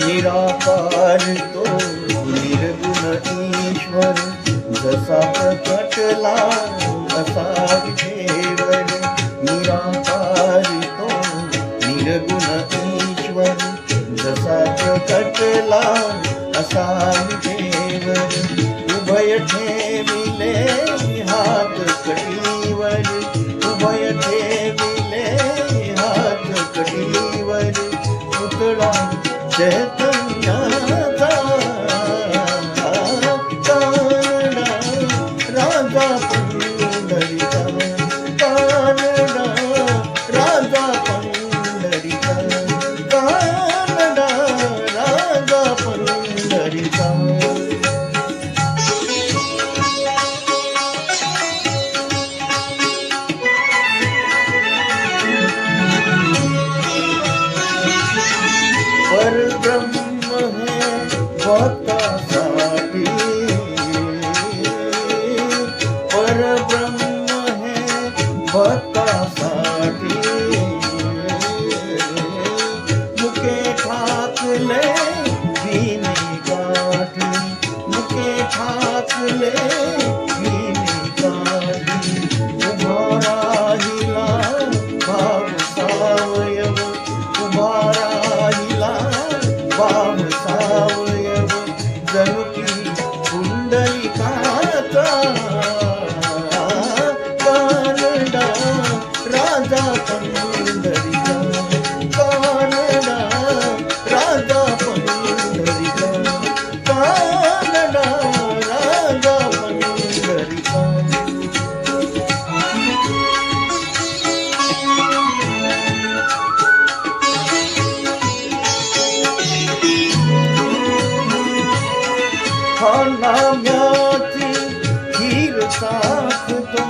निराकार तो निर्गुण ईश्वर, जसा प्रकटला असा विठेवर. निराकार तो निर्गुण ईश्वर, जसा प्रकटला असा विठेवर. उभय ठेविले हात कटीवर, उभय ठेविले हात कटीवर. पुतळा चैतन्याचा कानडा राजा पंढरीचा, कानडा राजा पंढरीचा, कानडा राजा पंढरीचा. परब्रह्म है भक्तासाठी, परब्रह्म है भक्तासाठी. मुके ठाकले विनी गाठी, मुके ठाकले विनी गाठी. उभा राहिला भाव सावयव, उभा राहिला भाव सावयव. जणू की पुंडलिकाचा कानडा राजा पंढरीचा, कानडा राजा पंढरीचा, कानडा राजा पंढरीचा. हा नाम्याची खीर साखतो,